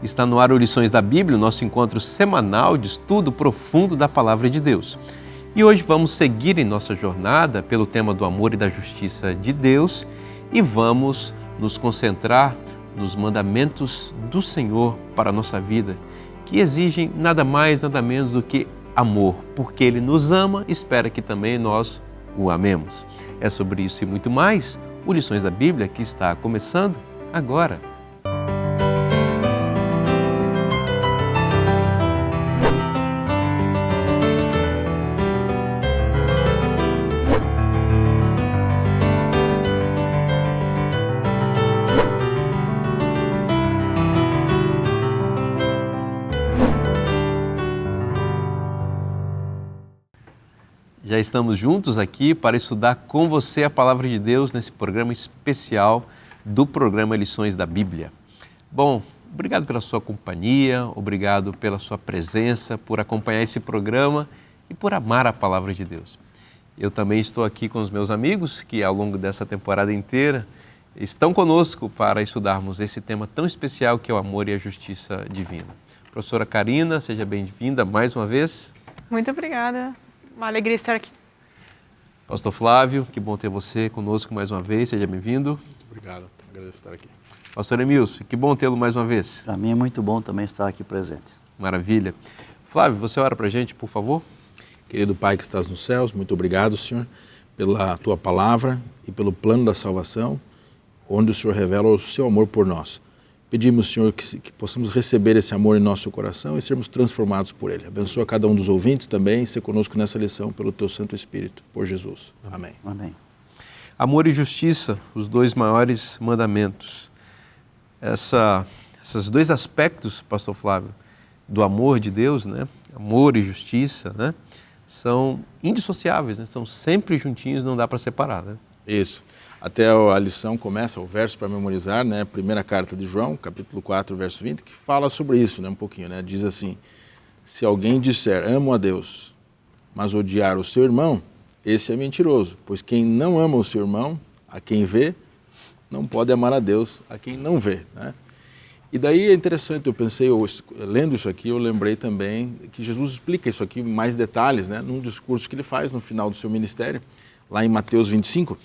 Está no ar o Lições da Bíblia, o nosso encontro semanal de estudo profundo da Palavra de Deus. E hoje vamos seguir em nossa jornada pelo tema do amor e da justiça de Deus e vamos nos concentrar nos mandamentos do Senhor para a nossa vida, que exigem nada mais, nada menos do que amor, porque Ele nos ama e espera que também nós o amemos. É sobre isso e muito mais, o Lições da Bíblia que está começando agora. Já estamos juntos aqui para estudar com você a Palavra de Deus nesse programa especial do programa Lições da Bíblia. Bom, obrigado pela sua companhia, obrigado pela sua presença, por acompanhar esse programa e por amar a Palavra de Deus. Eu também estou aqui com os meus amigos que ao longo dessa temporada inteira estão conosco para estudarmos esse tema tão especial que é o amor e a justiça divina. Professora Karina, seja bem-vinda mais uma vez. Muito obrigada. Uma alegria estar aqui. Pastor Flávio, que bom ter você conosco mais uma vez, seja bem-vindo. Muito obrigado, agradeço estar aqui. Pastor Emilson, que bom tê-lo mais uma vez. Para mim é muito bom também estar aqui presente. Maravilha. Flávio, você ora para a gente, por favor? Querido Pai que estás nos céus, muito obrigado, Senhor, pela Tua palavra e pelo plano da salvação, onde o Senhor revela o Seu amor por nós. Pedimos, Senhor, que possamos receber esse amor em nosso coração e sermos transformados por Ele. Abençoa cada um dos ouvintes também, ser conosco nessa lição pelo Teu Santo Espírito, por Jesus. Amém. Amém. Amor e justiça, os dois maiores mandamentos. Esses dois aspectos, Pastor Flávio, do amor de Deus, né? Amor e justiça, né? São indissociáveis, né? São sempre juntinhos, não dá para separar, né? Isso. Até a lição começa, o verso para memorizar, né? Primeira carta de João, capítulo 4, verso 20, que fala sobre isso, né? Um pouquinho, né? Diz assim: se alguém disser amo a Deus, mas odiar o seu irmão, esse é mentiroso, pois quem não ama o seu irmão, a quem vê, não pode amar a Deus, a quem não vê, né? E daí é interessante, eu pensei, lendo isso aqui, eu lembrei também que Jesus explica isso aqui em mais detalhes, né? Num discurso que ele faz no final do seu ministério, lá em Mateus 25,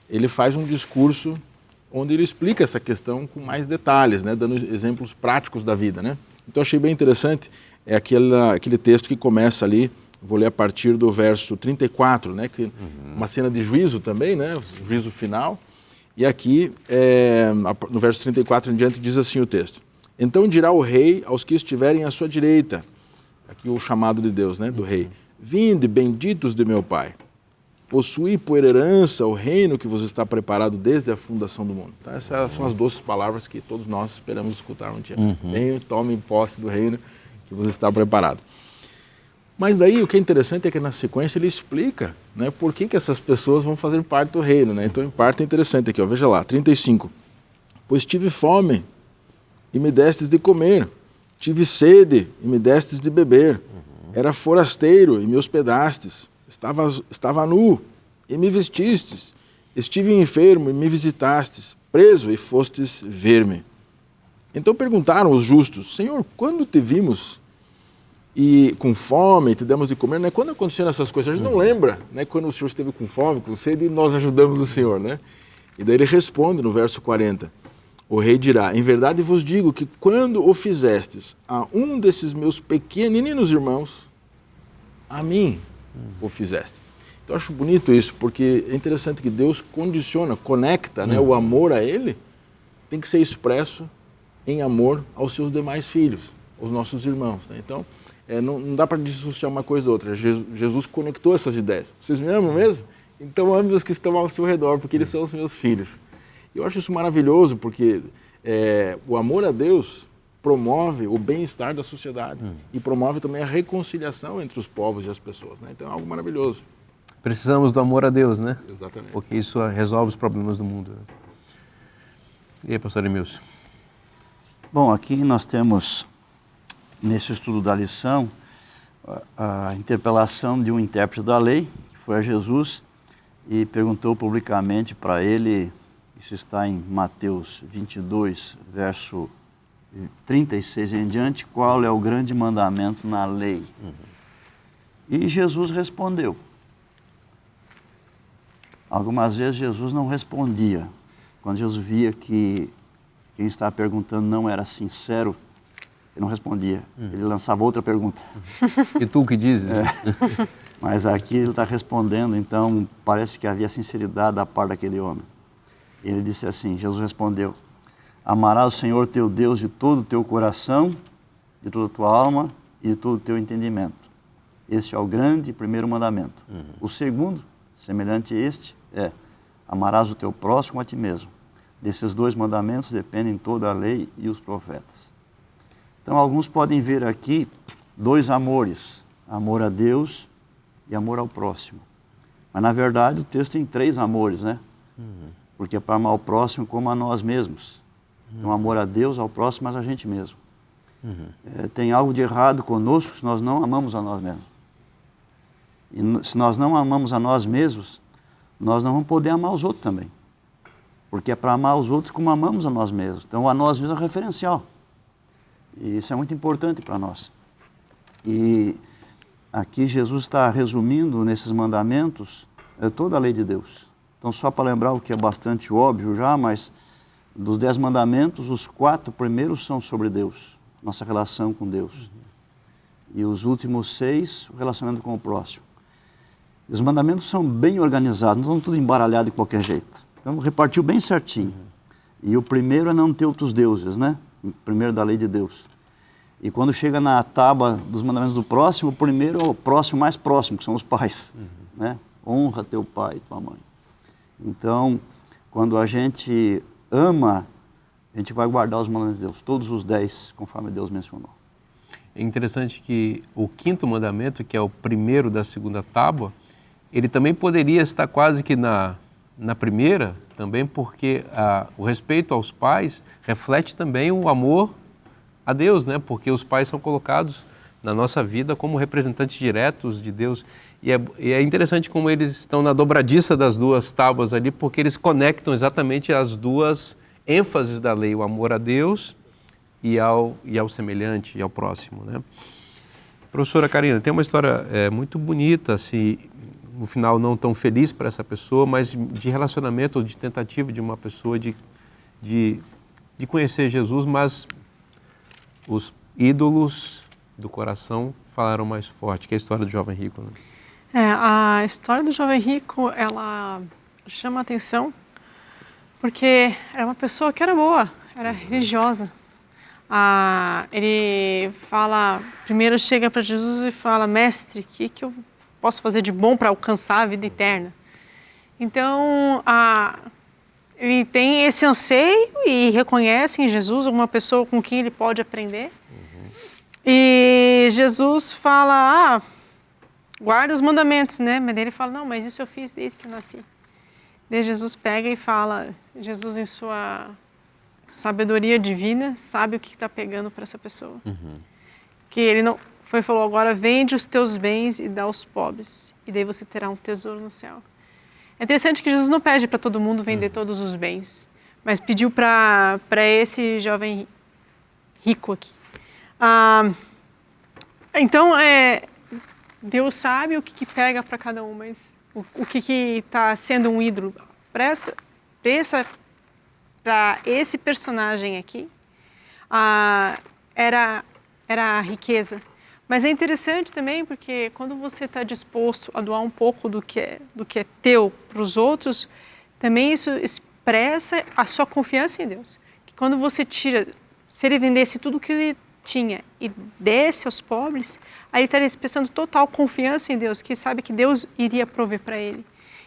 ele faz um discurso onde ele explica essa questão com mais detalhes, né, dando exemplos práticos da vida, né? Então achei bem interessante, é aquele texto que começa ali, vou ler a partir do verso 34, né, que uma cena de juízo também, né, juízo final, e aqui no verso 34 em diante diz assim o texto: então dirá o rei aos que estiverem à sua direita, aqui o chamado de Deus, né, do rei: vinde, benditos de meu Pai, possuí por herança o reino que vos está preparado desde a fundação do mundo. Então, essas são as doces palavras que todos nós esperamos escutar um dia. Venham, tomem posse do reino que vos está preparado. Mas daí o que é interessante é que na sequência ele explica, né, por que essas pessoas vão fazer parte do reino, né? Então em parte é interessante aqui, ó, veja lá, 35. Pois tive fome e me destes de comer, tive sede e me destes de beber, era forasteiro e me hospedastes, estava nu e me vestistes, estive enfermo e me visitastes, preso e fostes ver-me. Então perguntaram os justos: Senhor, quando te vimos e com fome te demos de comer? Né? Quando aconteceram essas coisas? A gente não lembra, né? Quando o Senhor esteve com fome, com sede, e nós ajudamos o Senhor, né? E daí ele responde no verso 40, o rei dirá: em verdade vos digo que quando o fizestes a um desses meus pequeninos irmãos, a mim o fizeste. Então eu acho bonito isso, porque é interessante que Deus condiciona, conecta, né, o amor a Ele, tem que ser expresso em amor aos seus demais filhos, aos nossos irmãos, né? Então não dá para dissociar uma coisa da outra. Jesus conectou essas ideias. Vocês me amam mesmo? Então ame os que estão ao seu redor, porque eles são os meus filhos. Eu acho isso maravilhoso, porque o amor a Deus promove o bem-estar da sociedade e promove também a reconciliação entre os povos e as pessoas, né? Então é algo maravilhoso. Precisamos do amor a Deus, né? Exatamente. Porque isso resolve os problemas do mundo. E aí, pastor Emilson? Bom, aqui nós temos, nesse estudo da lição, a interpelação de um intérprete da lei, que foi a Jesus, e perguntou publicamente para ele, isso está em Mateus 22, verso 36 em diante, qual é o grande mandamento na lei? E Jesus respondeu. Algumas vezes Jesus não respondia. Quando Jesus via que quem estava perguntando não era sincero, ele não respondia. Ele lançava outra pergunta. E tu o que dizes? Mas aqui ele está respondendo, então parece que havia sinceridade da parte daquele homem. Ele disse assim, Jesus respondeu, amarás o Senhor teu Deus de todo o teu coração, de toda a tua alma e de todo o teu entendimento. Este é o grande e primeiro mandamento. O segundo, semelhante a este, é amarás o teu próximo a ti mesmo. Desses dois mandamentos dependem toda a lei e os profetas. Então, alguns podem ver aqui dois amores, amor a Deus e amor ao próximo. Mas, na verdade, o texto tem três amores, né? Porque é para amar o próximo como a nós mesmos. Então, amor a Deus, ao próximo, mas a gente mesmo. Tem algo de errado conosco se nós não amamos a nós mesmos. E se nós não amamos a nós mesmos, nós não vamos poder amar os outros também. Porque é para amar os outros como amamos a nós mesmos. Então, a nós mesmos é referencial. E isso é muito importante para nós. E aqui Jesus está resumindo nesses mandamentos toda a lei de Deus. Então, só para lembrar o que é bastante óbvio já, mas dos 10 mandamentos, os 4 primeiros são sobre Deus, nossa relação com Deus. E os últimos 6, o relacionamento com o próximo. E os mandamentos são bem organizados, não estão tudo embaralhado de qualquer jeito. Então, repartiu bem certinho. E o primeiro é não ter outros deuses, né? O primeiro da lei de Deus. E quando chega na tábua dos mandamentos do próximo, o primeiro é o próximo mais próximo, que são os pais. Né? Honra teu pai e tua mãe. Então, quando a gente ama, a gente vai guardar os mandamentos de Deus, todos os 10, conforme Deus mencionou. É interessante que o quinto mandamento, que é o primeiro da segunda tábua, ele também poderia estar quase que na primeira, também porque o respeito aos pais reflete também o amor a Deus, né? Porque os pais são colocados na nossa vida como representantes diretos de Deus. E é interessante como eles estão na dobradiça das duas tábuas ali, porque eles conectam exatamente as duas ênfases da lei, o amor a Deus e ao semelhante, e ao próximo, né? Professora Karina, tem uma história muito bonita, assim, no final não tão feliz para essa pessoa, mas de relacionamento, de tentativa de uma pessoa de conhecer Jesus, mas os ídolos do coração falaram mais forte, que é a história do jovem rico, né? A história do jovem rico, ela chama a atenção porque era uma pessoa que era boa, era religiosa. Ele fala, primeiro chega para Jesus e fala, mestre, o que eu posso fazer de bom para alcançar a vida eterna? Então, ele tem esse anseio e reconhece em Jesus uma pessoa com quem ele pode aprender. E Jesus fala, guarda os mandamentos, né? Mas ele fala, não, mas isso eu fiz desde que eu nasci. Daí Jesus pega e fala, Jesus em sua sabedoria divina sabe o que está pegando para essa pessoa. Que ele não falou, agora vende os teus bens e dá aos pobres, e daí você terá um tesouro no céu. É interessante que Jesus não pede para todo mundo vender todos os bens, mas pediu para esse jovem rico aqui. Então, Deus sabe o que pega para cada um, mas o que está sendo um ídolo para esse personagem aqui era a riqueza. Mas é interessante também porque quando você está disposto a doar um pouco do que é teu para os outros, também isso expressa a sua confiança em Deus. Que quando você tira, se ele vendesse tudo que ele tinha e desse aos pobres, aí ele estaria expressando total confiança em Deus, que sabe que Deus iria prover para ele.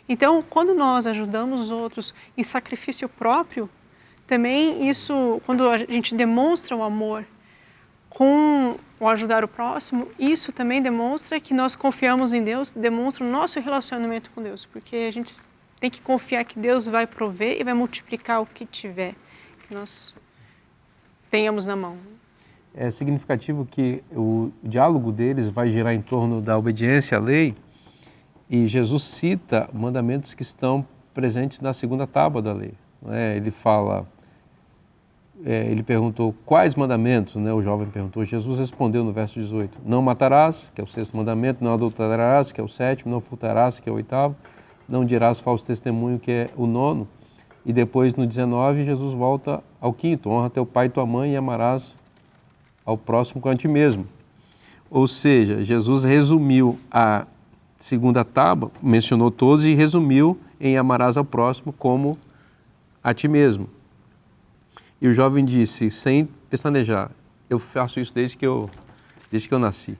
Então, quando nós ajudamos os outros em sacrifício próprio, também isso, quando a gente demonstra o amor com o ajudar o próximo, isso também demonstra que nós confiamos em Deus, demonstra o nosso relacionamento com Deus, porque a gente tem que confiar que Deus vai prover e vai multiplicar o que tiver, que nós tenhamos na mão. É significativo que o diálogo deles vai girar em torno da obediência à lei, e Jesus cita mandamentos que estão presentes na segunda tábua da lei. Ele fala, ele perguntou quais mandamentos, né? O jovem perguntou. Jesus respondeu no verso 18, não matarás, que é o 6º mandamento, não adulterarás, que é o 7º, não furtarás, que é o 8º, não dirás falso testemunho, que é o 9º. E depois, no 19, Jesus volta ao 5º, honra teu pai e tua mãe e amarás ao próximo como a ti mesmo. Ou seja, Jesus resumiu a 2ª tábua, mencionou todos e resumiu em amarás ao próximo como a ti mesmo. E o jovem disse, sem pestanejar, eu faço isso desde que eu nasci.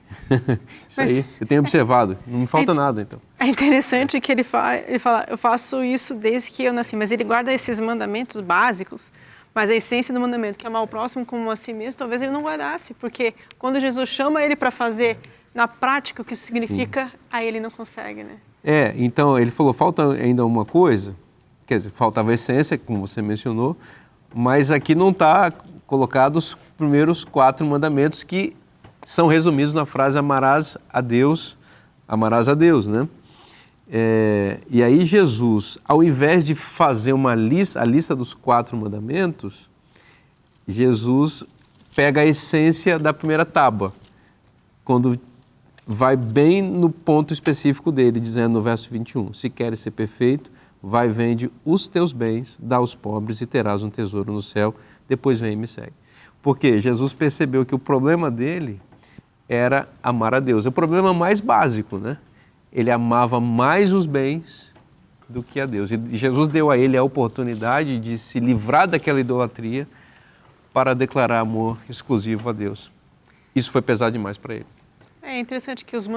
Isso aí, eu tenho observado, não me falta nada, então. É interessante que ele fala, eu faço isso desde que eu nasci, mas ele guarda esses mandamentos básicos, mas a essência do mandamento, que é amar o próximo como a si mesmo, talvez ele não guardasse, porque quando Jesus chama ele para fazer na prática o que isso significa, sim, aí ele não consegue, né? Então ele falou, falta ainda uma coisa, quer dizer, faltava a essência, como você mencionou, mas aqui não está colocado os primeiros 4 mandamentos que são resumidos na frase amarás a Deus, né? E aí Jesus, ao invés de fazer a lista dos 4 mandamentos, Jesus pega a essência da primeira tábua, quando vai bem no ponto específico dele, dizendo no verso 21, se queres ser perfeito, vai, vende os teus bens, dá aos pobres e terás um tesouro no céu, depois vem e me segue. Porque Jesus percebeu que o problema dele era amar a Deus. É o problema mais básico, né? Ele amava mais os bens do que a Deus. E Jesus deu a ele a oportunidade de se livrar daquela idolatria para declarar amor exclusivo a Deus. Isso foi pesado demais para ele. É interessante que os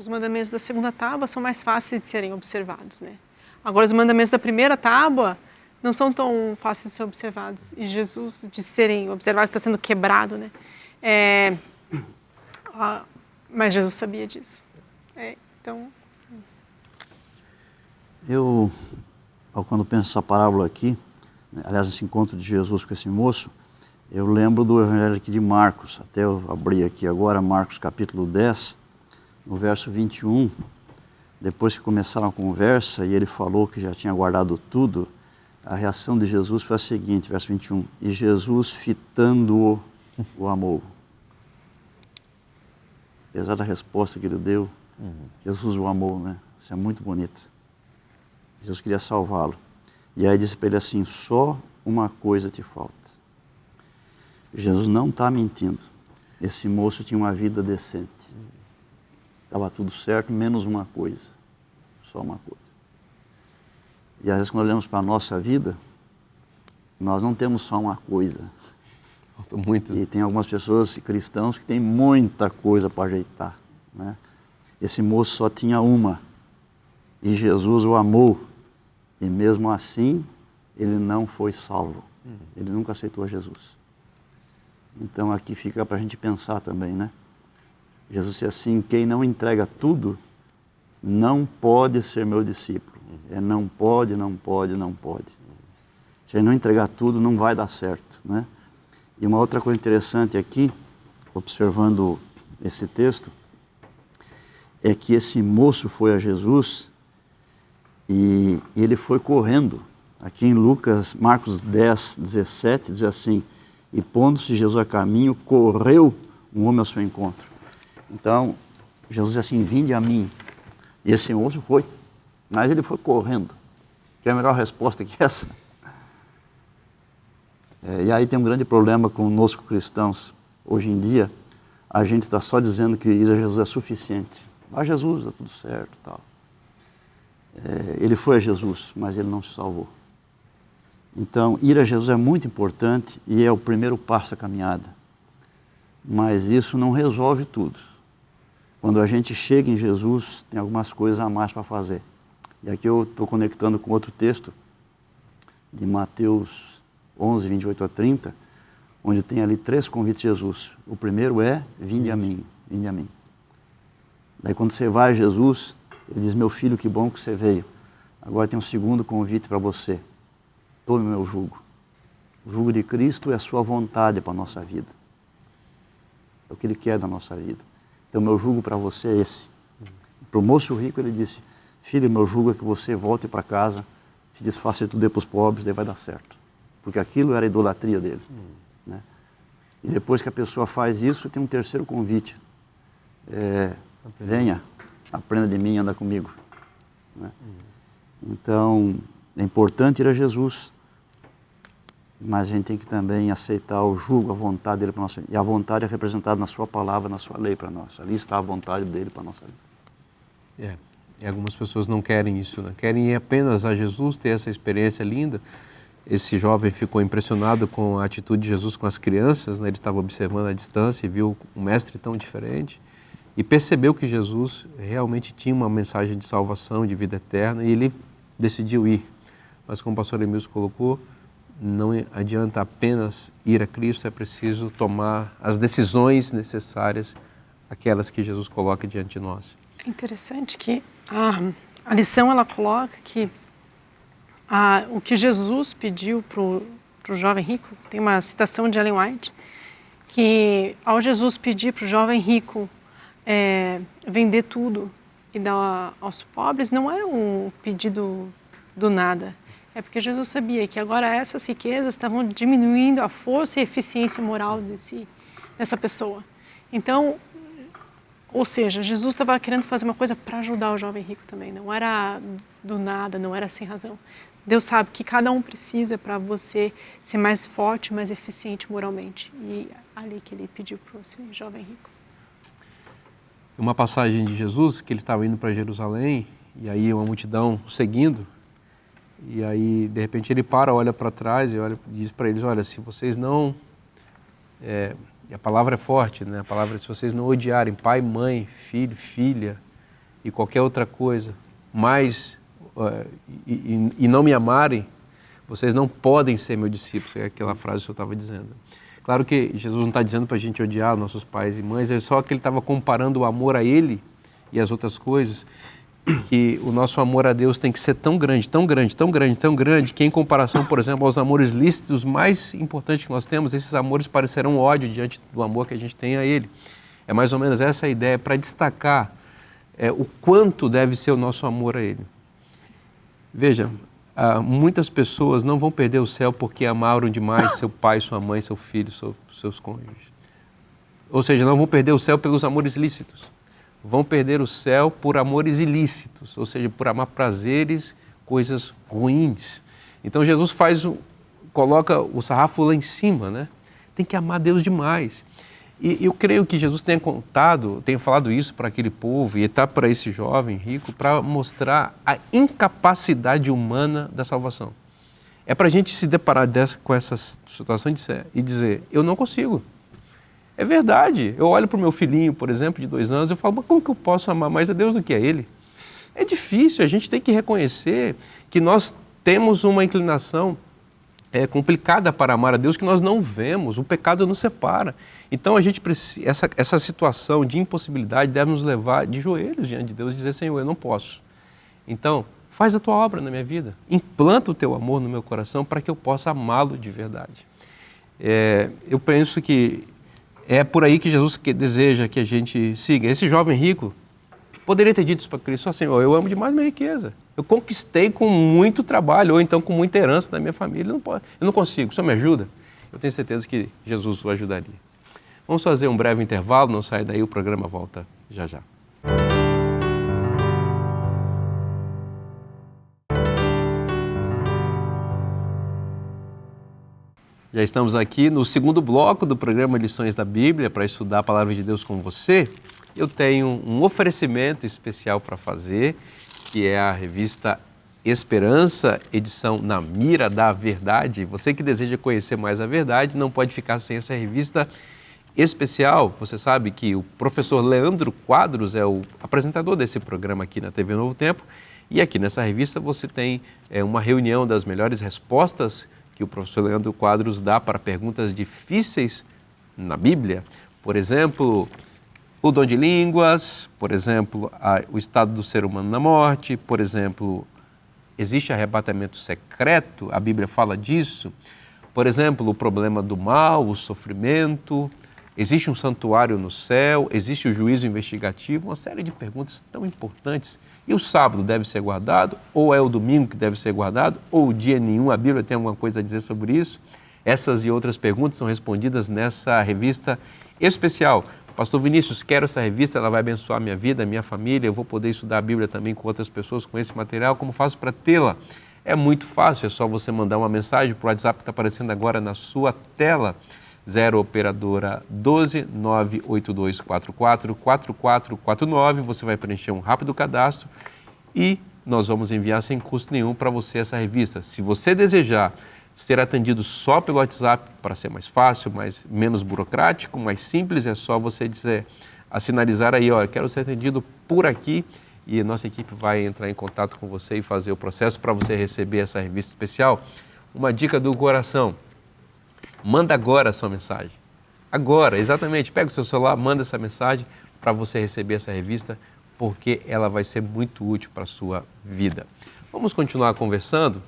mandamentos da 2ª tábua são mais fáceis de serem observados, né? Agora, os mandamentos da primeira tábua não são tão fáceis de ser observados. E Jesus, de serem observados, está sendo quebrado, né? Mas Jesus sabia disso. Então... Eu, quando penso essa parábola aqui, aliás, esse encontro de Jesus com esse moço, eu lembro do Evangelho aqui de Marcos. Até eu abri aqui agora, Marcos capítulo 10, no verso 21. Depois que começaram a conversa e ele falou que já tinha guardado tudo, a reação de Jesus foi a seguinte, verso 21. E Jesus, fitando-o, o amou. Apesar da resposta que ele deu, Jesus o amou, né? Isso é muito bonito. Jesus queria salvá-lo. E aí disse para ele assim, só uma coisa te falta. Jesus não está mentindo. Esse moço tinha uma vida decente. Estava tudo certo, menos uma coisa. Só uma coisa. E às vezes quando olhamos para a nossa vida, nós não temos só uma coisa. Falta muito. E tem algumas pessoas, cristãos, que têm muita coisa para ajeitar, né? Esse moço só tinha uma. E Jesus o amou. E mesmo assim, ele não foi salvo. Ele nunca aceitou a Jesus. Então aqui fica para a gente pensar também, né? Jesus disse assim, quem não entrega tudo, não pode ser meu discípulo. Não pode, não pode, não pode. Se ele não entregar tudo, não vai dar certo, né? E uma outra coisa interessante aqui, observando esse texto, é que esse moço foi a Jesus e ele foi correndo. Aqui em Marcos 10, 17, diz assim, e pondo-se Jesus a caminho, correu um homem ao seu encontro. Então, Jesus disse assim, vinde a mim. E esse moço foi, mas ele foi correndo. Que é a melhor resposta que essa? E aí tem um grande problema conosco cristãos. Hoje em dia, a gente está só dizendo que ir a Jesus é suficiente. Vai a Jesus, está tudo certo e tal. Ele foi a Jesus, mas ele não se salvou. Então, ir a Jesus é muito importante e é o primeiro passo da caminhada. Mas isso não resolve tudo. Quando a gente chega em Jesus, tem algumas coisas a mais para fazer. E aqui eu estou conectando com outro texto de Mateus 11, 28 a 30, onde tem ali 3 convites de Jesus. O primeiro é, vinde a mim, vinde a mim. Daí quando você vai a Jesus, ele diz, meu filho, que bom que você veio. Agora tem um segundo convite para você. Tome o meu jugo. O jugo de Cristo é a sua vontade para a nossa vida. É o que Ele quer da nossa vida. Então, meu jugo para você é esse. Para o moço rico, ele disse, filho, meu jugo é que você volte para casa, se desfaça de tudo para os pobres, daí vai dar certo. porque aquilo era a idolatria dele. Né? E depois que a pessoa faz isso, tem um terceiro convite. Venha, aprenda de mim e anda comigo. Né? Então, é importante ir a Jesus, mas a gente tem que também aceitar o jugo, a vontade dele para nós. E a vontade é representada na sua palavra, na sua lei para nós. Ali está a vontade dele para a nossa vida. E algumas pessoas não querem isso, né? Querem ir apenas a Jesus, ter essa experiência linda. Esse jovem ficou impressionado com a atitude de Jesus com as crianças, né? Ele estava observando à distância e viu um mestre tão diferente e percebeu que Jesus realmente tinha uma mensagem de salvação, de vida eterna, e ele decidiu ir. Mas como o pastor Emilson colocou, não adianta apenas ir a Cristo, é preciso tomar as decisões necessárias, aquelas que Jesus coloca diante de nós. É interessante que a lição ela coloca que o que Jesus pediu para o jovem rico, tem uma citação de Ellen White, que ao Jesus pedir para o jovem rico vender tudo e dar aos pobres, não era um pedido do nada. É porque Jesus sabia que agora essas riquezas estavam diminuindo a força e eficiência moral dessa pessoa. Então, ou seja, Jesus estava querendo fazer uma coisa para ajudar o jovem rico também. Não era do nada, não era sem razão. Deus sabe que cada um precisa para você ser mais forte, mais eficiente moralmente. E ali que ele pediu para esse jovem rico. Uma passagem de Jesus, que ele estava indo para Jerusalém, e aí uma multidão o seguindo, e aí de repente ele para, olha para trás e diz para eles, olha, se vocês não... E a palavra é forte, né? A palavra, se vocês não odiarem pai, mãe, filho, filha e qualquer outra coisa, e não me amarem, vocês não podem ser meus discípulos. É aquela frase que eu estava dizendo. Claro que Jesus não está dizendo para a gente odiar nossos pais e mães, é só que ele estava comparando o amor a ele e as outras coisas, que o nosso amor a Deus tem que ser tão grande, tão grande, tão grande, tão grande, que em comparação, por exemplo, aos amores lícitos mais importantes que nós temos, esses amores parecerão ódio diante do amor que a gente tem a Ele. É mais ou menos essa a ideia, para destacar o quanto deve ser o nosso amor a Ele. Veja, muitas pessoas não vão perder o céu porque amaram demais seu pai, sua mãe, seu filho, seus cônjuges. Ou seja, não vão perder o céu pelos amores lícitos. Vão perder o céu por amores ilícitos, ou seja, por amar prazeres, coisas ruins. Então Jesus coloca o sarrafo lá em cima, né? Tem que amar Deus demais. E eu creio que Jesus tenha falado isso para aquele povo e está para esse jovem rico para mostrar a incapacidade humana da salvação. É para a gente se deparar com essa situação e dizer, eu não consigo. É verdade. Eu olho para o meu filhinho, por exemplo, de 2 anos, eu falo, mas como que eu posso amar mais a Deus do que a Ele? É difícil, a gente tem que reconhecer que nós temos uma inclinação complicada para amar a Deus que nós não vemos, o pecado nos separa. Então a gente precisa, essa situação de impossibilidade deve nos levar de joelhos diante de Deus e dizer, Senhor, eu não posso. Então, faz a tua obra na minha vida, implanta o teu amor no meu coração para que eu possa amá-lo de verdade. Eu penso que é por aí que Jesus deseja que a gente siga. Esse jovem rico poderia ter dito isso para Cristo, Senhor, eu amo demais minha riqueza. Eu conquistei com muito trabalho, ou então com muita herança da minha família. Eu não consigo, o Senhor me ajuda? Eu tenho certeza que Jesus o ajudaria. Vamos fazer um breve intervalo, não sai daí, o programa volta já já. Já estamos aqui no segundo bloco do programa Lições da Bíblia para estudar a Palavra de Deus com você. Eu tenho um oferecimento especial para fazer, que é a revista Esperança, edição Na Mira da Verdade. Você que deseja conhecer mais a verdade não pode ficar sem essa revista especial. Você sabe que o professor Leandro Quadros é o apresentador desse programa aqui na TV Novo Tempo, e aqui nessa revista você tem uma reunião das melhores respostas que o professor Leandro Quadros dá para perguntas difíceis na Bíblia. Por exemplo, o dom de línguas, por exemplo, o estado do ser humano na morte, por exemplo, existe arrebatamento secreto? A Bíblia fala disso. Por exemplo, o problema do mal, o sofrimento, existe um santuário no céu, existe o juízo investigativo, uma série de perguntas tão importantes. E o sábado deve ser guardado? Ou é o domingo que deve ser guardado? Ou o dia nenhum? A Bíblia tem alguma coisa a dizer sobre isso? Essas e outras perguntas são respondidas nessa revista especial. Pastor Vinícius, quero essa revista, ela vai abençoar a minha vida, a minha família, eu vou poder estudar a Bíblia também com outras pessoas com esse material. Como faço para tê-la? É muito fácil, é só você mandar uma mensagem para o WhatsApp que está aparecendo agora na sua tela. 0 operadora 12 98244 4449. Você vai preencher um rápido cadastro e nós vamos enviar sem custo nenhum para você essa revista. Se você desejar ser atendido só pelo WhatsApp, para ser mais fácil, menos burocrático, mais simples, é só você dizer, sinalizar aí, ó, quero ser atendido por aqui, e a nossa equipe vai entrar em contato com você e fazer o processo para você receber essa revista especial. Uma dica do coração: manda agora a sua mensagem. Agora, exatamente, pega o seu celular, manda essa mensagem para você receber essa revista, porque ela vai ser muito útil para a sua vida. Vamos continuar conversando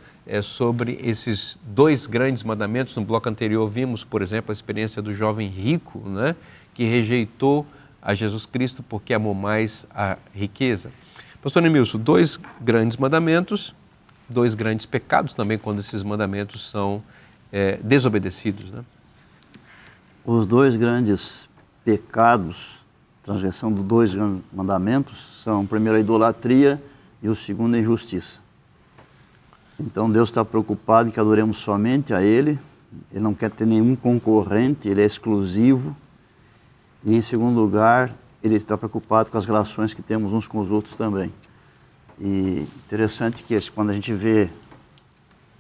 sobre esses 2 grandes mandamentos. No bloco anterior vimos, por exemplo, a experiência do jovem rico, né, que rejeitou a Jesus Cristo porque amou mais a riqueza. Pastor Nemilson, 2 grandes mandamentos, 2 grandes pecados também quando esses mandamentos são desobedecidos, né? Os 2 grandes pecados, transgressão dos 2 grandes mandamentos, são, primeiro, a idolatria e o segundo, a injustiça. Então Deus está preocupado em que adoremos somente a Ele, Ele não quer ter nenhum concorrente, Ele é exclusivo. E em segundo lugar, Ele está preocupado com as relações que temos uns com os outros também. E interessante que quando a gente vê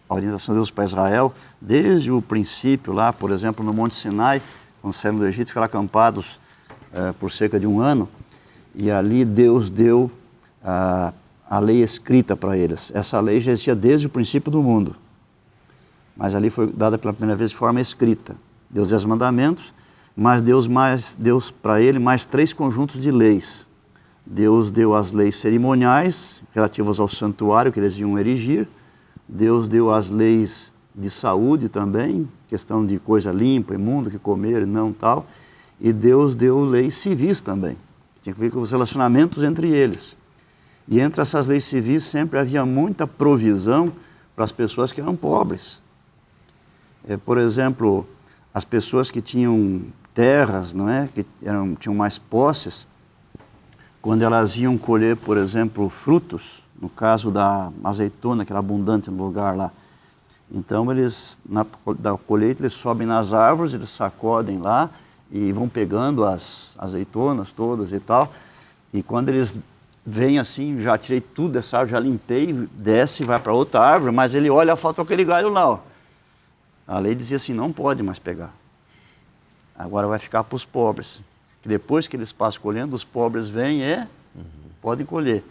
a orientação de Deus para Israel, desde o princípio lá, por exemplo, no Monte Sinai, quando saíram do Egito, ficaram acampados por cerca de 1 ano, e ali Deus deu a lei escrita para eles. Essa lei já existia desde o princípio do mundo, mas ali foi dada pela primeira vez de forma escrita. Deus deu os mandamentos, mas Deus para ele mais 3 conjuntos de leis. Deus deu as leis cerimoniais relativas ao santuário que eles iam erigir. Deus deu as leis de saúde também, questão de coisa limpa, imunda, que comer e não tal. E Deus deu leis civis também, que tinha que ver com os relacionamentos entre eles. E entre essas leis civis sempre havia muita provisão para as pessoas que eram pobres. Por exemplo, as pessoas que tinham terras, não é? Que tinham mais posses, quando elas iam colher, por exemplo, frutos, no caso da azeitona, que era abundante no lugar lá. Então, da colheita, eles sobem nas árvores, eles sacodem lá e vão pegando as azeitonas todas e tal. E quando eles vêm assim, já tirei tudo dessa árvore, já limpei, desce e vai para outra árvore, mas ele olha, falta aquele galho lá, ó. A lei dizia assim, não pode mais pegar. Agora vai ficar para os pobres. Que depois que eles passam colhendo, os pobres vêm e podem colher.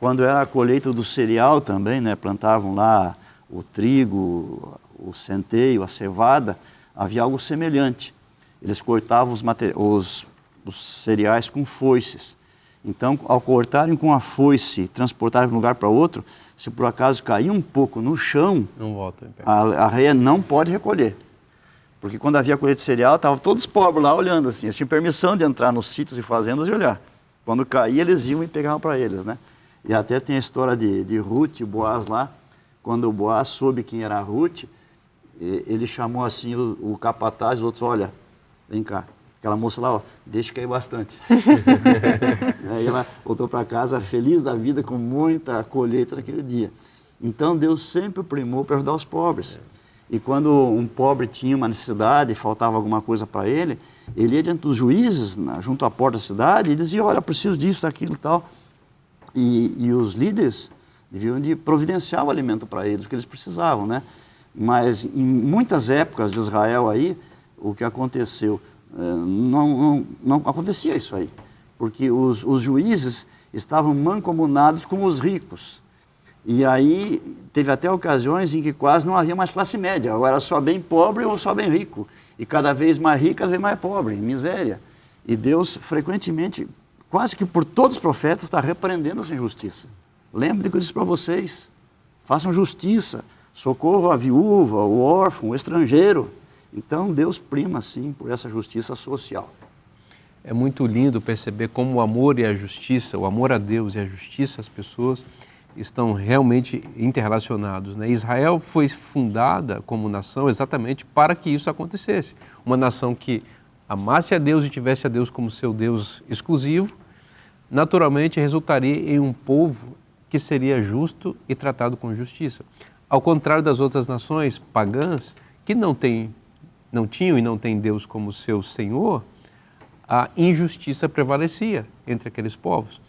Quando era a colheita do cereal também, né, plantavam lá o trigo, o centeio, a cevada, havia algo semelhante. Eles cortavam os cereais com foices. Então, ao cortarem com a foice, transportarem de um lugar para outro, se por acaso cair um pouco no chão, não volta em pé. A reia não pode recolher. Porque quando havia colheita de cereal, estavam todos pobres lá olhando assim. Eles tinham permissão de entrar nos sítios e fazendas e olhar. Quando caía, eles iam e pegavam para eles, né? E até tem a história de Ruth e Boaz lá. Quando o Boaz soube quem era a Ruth, ele chamou assim o capataz, os outros, olha, vem cá. Aquela moça lá, ó, deixa cair bastante. Aí ela voltou para casa feliz da vida, com muita colheita naquele dia. Então Deus sempre primou para ajudar os pobres. E quando um pobre tinha uma necessidade, faltava alguma coisa para ele, ele ia diante dos juízes, junto à porta da cidade, e dizia, olha, preciso disso, daquilo e tal. E os líderes deviam de providenciar o alimento para eles, o que eles precisavam, né? Mas em muitas épocas de Israel aí, o que aconteceu, não acontecia isso aí, porque os juízes estavam mancomunados com os ricos. E aí teve até ocasiões em que quase não havia mais classe média, ou era só bem pobre ou só bem rico. E cada vez mais rico, cada vez mais pobre, miséria. E Deus frequentemente, quase que por todos os profetas, está repreendendo essa injustiça. Lembre do que eu disse para vocês, façam justiça, socorro à viúva, o órfão, o estrangeiro. Então Deus prima sim por essa justiça social. é muito lindo perceber como o amor e a justiça, o amor a Deus e a justiça às pessoas estão realmente interrelacionados, né? Israel foi fundada como nação exatamente para que isso acontecesse. Uma nação que amasse a Deus e tivesse a Deus como seu Deus exclusivo, naturalmente resultaria em um povo que seria justo e tratado com justiça. Ao contrário das outras nações pagãs, que não tinham e não têm Deus como seu Senhor, a injustiça prevalecia entre aqueles povos.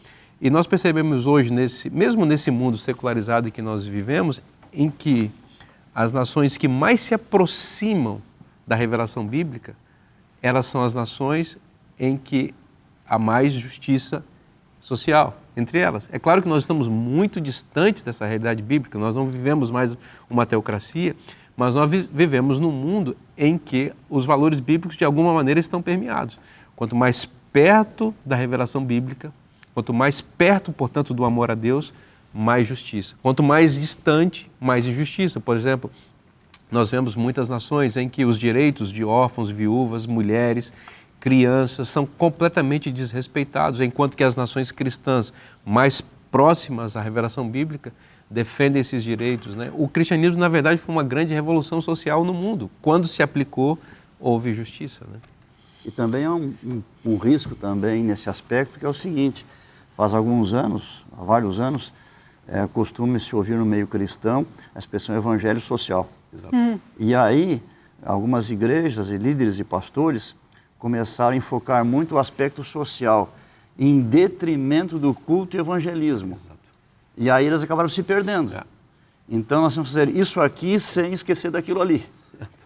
E nós percebemos hoje, mesmo nesse mundo secularizado em que nós vivemos, em que as nações que mais se aproximam da revelação bíblica, elas são as nações em que há mais justiça social entre elas. É claro que nós estamos muito distantes dessa realidade bíblica, nós não vivemos mais uma teocracia, mas nós vivemos num mundo em que os valores bíblicos de alguma maneira estão permeados. Quanto mais perto da revelação bíblica, quanto mais perto, portanto, do amor a Deus, mais justiça. Quanto mais distante, mais injustiça. Por exemplo, nós vemos muitas nações em que os direitos de órfãos, viúvas, mulheres, crianças são completamente desrespeitados, enquanto que as nações cristãs mais próximas à revelação bíblica defendem esses direitos, né? O cristianismo, na verdade, foi uma grande revolução social no mundo. Quando se aplicou, houve justiça, né? E também há um risco também nesse aspecto, que é o seguinte: faz alguns anos, há vários anos, costume-se ouvir no meio cristão a expressão evangelho social. Exato. E aí, algumas igrejas e líderes e pastores começaram a enfocar muito o aspecto social, em detrimento do culto e evangelismo. Exato. E aí eles acabaram se perdendo. É. Então nós temos que fazer isso aqui sem esquecer daquilo ali.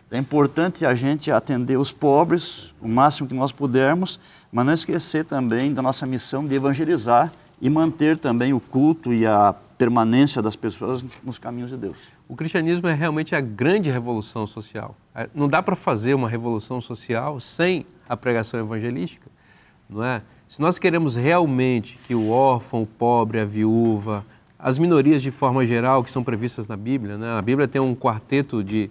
É importante a gente atender os pobres o máximo que nós pudermos, mas não esquecer também da nossa missão de evangelizar e manter também o culto e a permanência das pessoas nos caminhos de Deus. O cristianismo é realmente a grande revolução social. Não dá para fazer uma revolução social sem a pregação evangelística, não é? Se nós queremos realmente que o órfão, o pobre, a viúva, as minorias de forma geral que são previstas na Bíblia, né? A Bíblia tem um quarteto de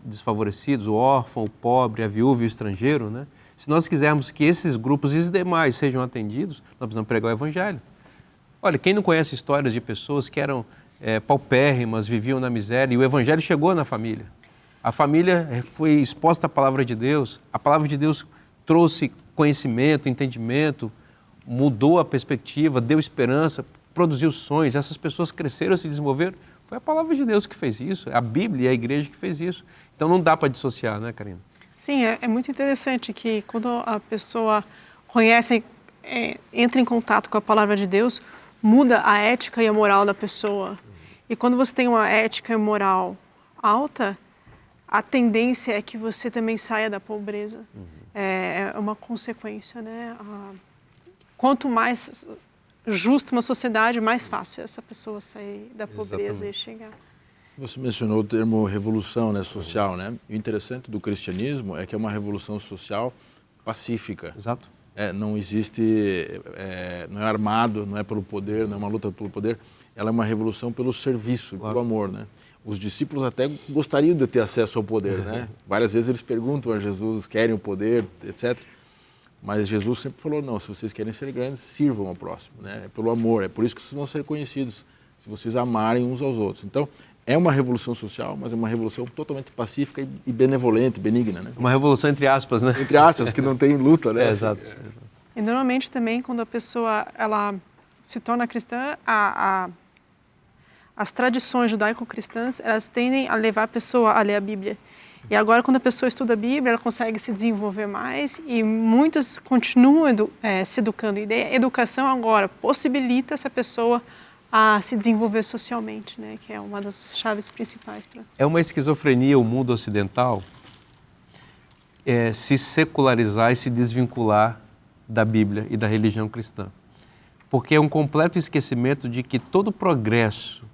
desfavorecidos, o órfão, o pobre, a viúva e o estrangeiro, né? Se nós quisermos que esses grupos e os demais sejam atendidos, nós precisamos pregar o Evangelho. Olha, quem não conhece histórias de pessoas que eram paupérrimas, viviam na miséria, e o Evangelho chegou na família. A família foi exposta à palavra de Deus, a palavra de Deus trouxe conhecimento, entendimento, mudou a perspectiva, deu esperança, produziu sonhos, essas pessoas cresceram, se desenvolveram. Foi a palavra de Deus que fez isso, a Bíblia e a igreja que fez isso. Então não dá para dissociar, né, Karina? Sim, é muito interessante que quando a pessoa conhece, entra em contato com a palavra de Deus, muda a ética e a moral da pessoa. E quando você tem uma ética e moral alta, a tendência é que você também saia da pobreza. É uma consequência, né? Quanto mais justa uma sociedade, mais fácil essa pessoa sair da pobreza. Exatamente. E chegar. Você mencionou o termo revolução, né, social, né? E o interessante do cristianismo é que é uma revolução social pacífica. Exato. Não existe, não é armado, não é pelo poder, não é uma luta pelo poder. Ela é uma revolução pelo serviço, claro, pelo amor, né? Os discípulos até gostariam de ter acesso ao poder, né? Várias vezes eles perguntam a Jesus, querem o poder, etc. Mas Jesus sempre falou, não, se vocês querem ser grandes, sirvam ao próximo, né? É pelo amor, é por isso que vocês vão ser conhecidos, se vocês amarem uns aos outros. Então, é uma revolução social, mas é uma revolução totalmente pacífica e benevolente, benigna, né? Uma revolução entre aspas, né? Entre aspas, que não tem luta, né? Exato. E normalmente também, quando a pessoa ela se torna cristã, as tradições judaico-cristãs, elas tendem a levar a pessoa a ler a Bíblia. E agora, quando a pessoa estuda a Bíblia, ela consegue se desenvolver mais e muitos continuam se educando. E a educação agora possibilita essa pessoa a se desenvolver socialmente, né? Que é uma das chaves principais. É uma esquizofrenia o mundo ocidental se secularizar e se desvincular da Bíblia e da religião cristã. Porque é um completo esquecimento de que todo o progresso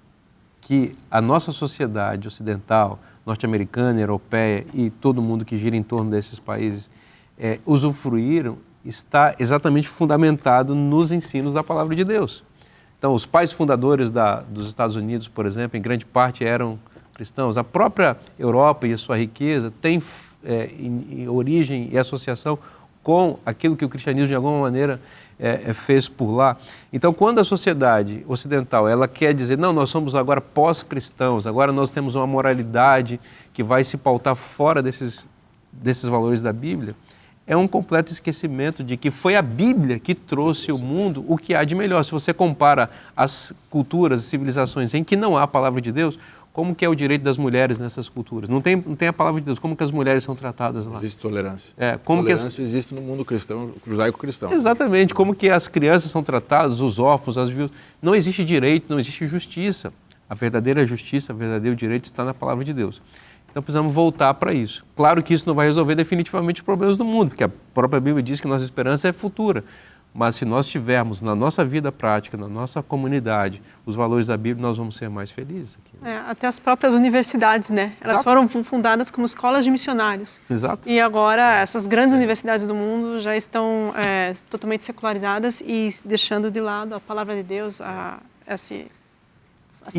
que a nossa sociedade ocidental, norte-americana, europeia e todo mundo que gira em torno desses países usufruíram está exatamente fundamentado nos ensinos da palavra de Deus. Então, os pais fundadores dos Estados Unidos, por exemplo, em grande parte eram cristãos. A própria Europa e a sua riqueza tem em origem e associação com aquilo que o cristianismo de alguma maneira fez por lá. Então, quando a sociedade ocidental ela quer dizer, não, nós somos agora pós-cristãos, agora nós temos uma moralidade que vai se pautar fora desses valores da Bíblia, é um completo esquecimento de que foi a Bíblia que trouxe ao mundo o que há de melhor. Se você compara as culturas e civilizações em que não há a palavra de Deus, como que é o direito das mulheres nessas culturas? Não tem a palavra de Deus. Como que as mulheres são tratadas lá? Existe tolerância. Tolerância existe no mundo cristão, judaico-cristão. Exatamente. Como que as crianças são tratadas, os órfãos, as viúvas. Não existe direito, não existe justiça. A verdadeira justiça, o verdadeiro direito está na palavra de Deus. Então precisamos voltar para isso. Claro que isso não vai resolver definitivamente os problemas do mundo, porque a própria Bíblia diz que nossa esperança é futura. Mas se nós tivermos na nossa vida prática, na nossa comunidade, os valores da Bíblia, nós vamos ser mais felizes aqui. Até as próprias universidades, né? Elas foram fundadas como escolas de missionários. Exato. E agora essas grandes universidades do mundo já estão totalmente secularizadas e deixando de lado a palavra de Deus, essa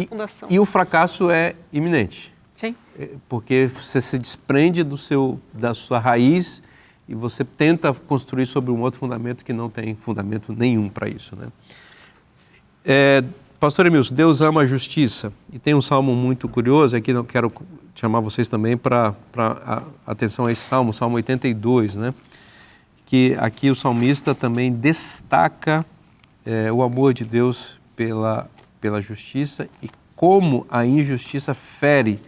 fundação. E o fracasso é iminente. Sim. Porque você se desprende da sua raiz e você tenta construir sobre um outro fundamento que não tem fundamento nenhum para isso, né? Pastor Emilson, Deus ama a justiça. E tem um salmo muito curioso, aqui eu quero chamar vocês também para atenção a esse salmo, Salmo 82, né? Que aqui o salmista também destaca o amor de Deus pela justiça e como a injustiça fere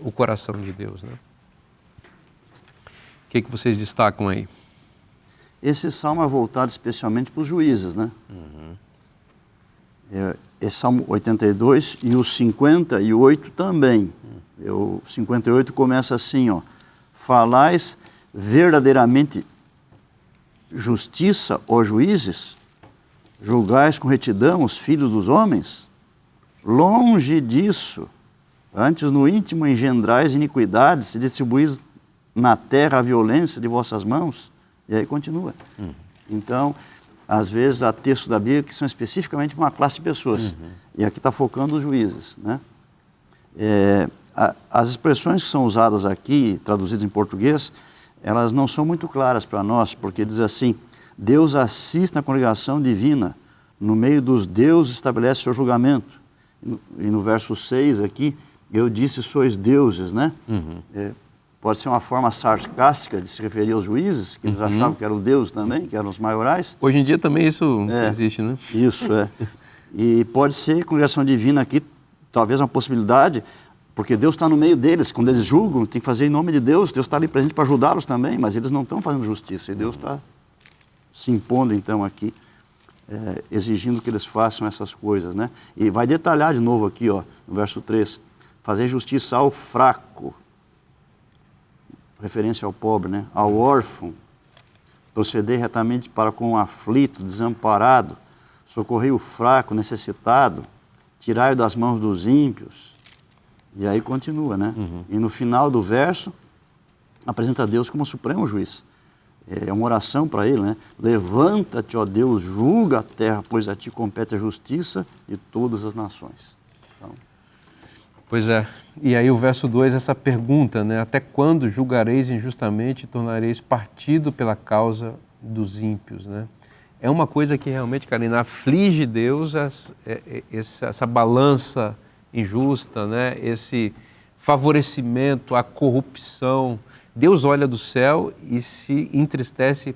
o coração de Deus, né? O que vocês destacam aí? Esse salmo é voltado especialmente para os juízes, né? Esse Salmo 82 e o 58 também. O 58 começa assim, ó. Falais verdadeiramente justiça, ó juízes? Julgais com retidão os filhos dos homens? Longe disso. Antes no íntimo engendrais iniquidades e distribuís na terra a violência de vossas mãos. E aí continua. Então, às vezes há textos da Bíblia que são especificamente para uma classe de pessoas. E aqui está focando os juízes, né? As expressões que são usadas aqui, traduzidas em português, elas não são muito claras para nós, porque diz assim, Deus assiste na congregação divina, no meio dos deuses estabelece seu julgamento. E no verso 6 aqui, eu disse sois deuses, né? Pode ser uma forma sarcástica de se referir aos juízes, que eles achavam que eram deuses também, que eram os maiorais. Hoje em dia também isso existe, né? Isso, E pode ser congregação divina aqui, talvez uma possibilidade, porque Deus está no meio deles. Quando eles julgam, tem que fazer em nome de Deus. Deus está ali presente para ajudá-los também, mas eles não estão fazendo justiça. E Deus está se impondo, então, aqui, exigindo que eles façam essas coisas, né? E vai detalhar de novo aqui, ó, no verso 3. Fazer justiça ao fraco, referência ao pobre, né? Ao órfão, proceder retamente para com o aflito, desamparado, socorrei o fraco, necessitado, tirai-o das mãos dos ímpios. E aí continua, né? E no final do verso, apresenta Deus como supremo juiz. É uma oração para ele, né? Levanta-te, ó Deus, julga a terra, pois a ti compete a justiça de todas as nações. Então, pois é. E aí o verso 2, essa pergunta, né? Até quando julgareis injustamente e tornareis partido pela causa dos ímpios, né? É uma coisa que realmente, Karina, aflige Deus, essa balança injusta, né? Esse favorecimento, a corrupção. Deus olha do céu e se entristece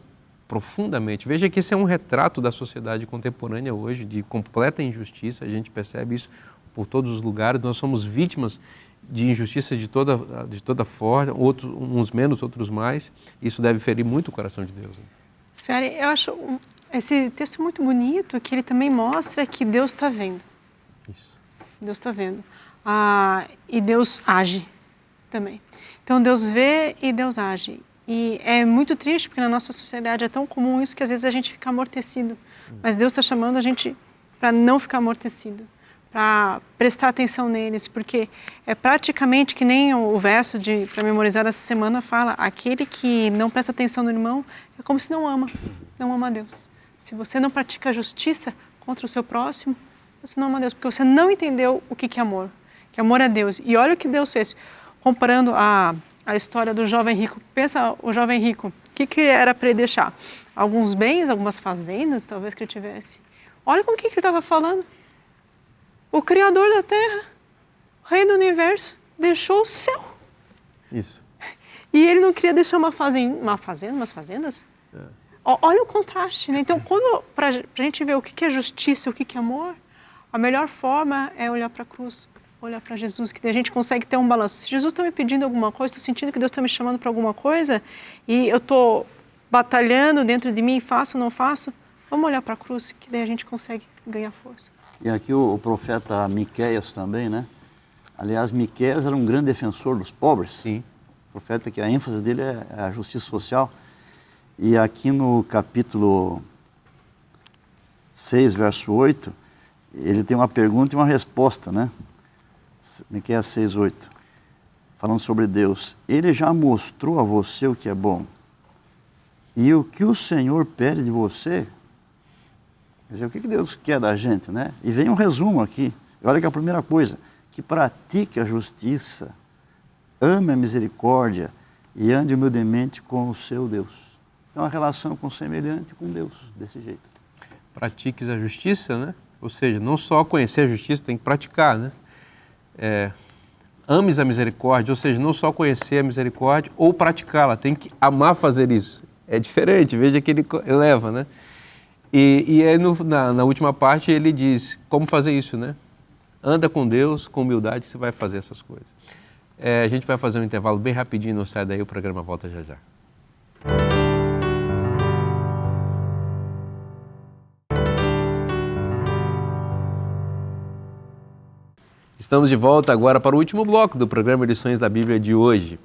profundamente. Veja que esse é um retrato da sociedade contemporânea hoje, de completa injustiça, a gente percebe isso por todos os lugares, nós somos vítimas de injustiça de toda forma, uns menos, outros mais, isso deve ferir muito o coração de Deus. Né? Fere, eu acho esse texto muito bonito, que ele também mostra que Deus está vendo. Isso. Deus está vendo. E Deus age também. Então Deus vê e Deus age. E é muito triste, porque na nossa sociedade é tão comum isso que às vezes a gente fica amortecido. Mas Deus está chamando a gente para não ficar amortecido, para prestar atenção neles, porque é praticamente que nem o verso para memorizar essa semana fala, aquele que não presta atenção no irmão é como se não ama a Deus. Se você não pratica justiça contra o seu próximo, você não ama a Deus, porque você não entendeu o que é amor, que amor é Deus. E olha o que Deus fez, comparando a história do jovem rico. Pensa o jovem rico, que era para ele deixar? Alguns bens, algumas fazendas, talvez que ele tivesse. Olha com o que ele estava falando. O Criador da Terra, o Rei do Universo, deixou o céu. Isso. E ele não queria deixar umas fazendas? Olha o contraste, né? Então, para a gente ver o que é justiça, o que é amor, a melhor forma é olhar para a cruz, olhar para Jesus, que daí a gente consegue ter um balanço. Se Jesus está me pedindo alguma coisa, estou sentindo que Deus está me chamando para alguma coisa, e eu estou batalhando dentro de mim, faço ou não faço, vamos olhar para a cruz, que daí a gente consegue ganhar força. E aqui o profeta Miqueias também, né? Aliás, Miqueias era um grande defensor dos pobres. Sim. O profeta que a ênfase dele é a justiça social. E aqui no capítulo 6, verso 8, ele tem uma pergunta e uma resposta, né? Miqueias 6, 8. Falando sobre Deus. Ele já mostrou a você o que é bom. E o que o Senhor pede de você? Quer dizer, o que Deus quer da gente, né? E vem um resumo aqui. Olha que a primeira coisa, que pratique a justiça, ame a misericórdia e ande humildemente com o seu Deus. Então, a relação com o semelhante com Deus, desse jeito. Pratiques a justiça, né? Ou seja, não só conhecer a justiça, tem que praticar, né? Ames a misericórdia, ou seja, não só conhecer a misericórdia ou praticá-la, tem que amar fazer isso. É diferente, veja que ele eleva, né? E aí na última parte ele diz como fazer isso, né? Anda com Deus, com humildade, você vai fazer essas coisas. A gente vai fazer um intervalo bem rapidinho, não sai daí, o programa volta já já. Estamos de volta agora para o último bloco do programa Lições da Bíblia de hoje.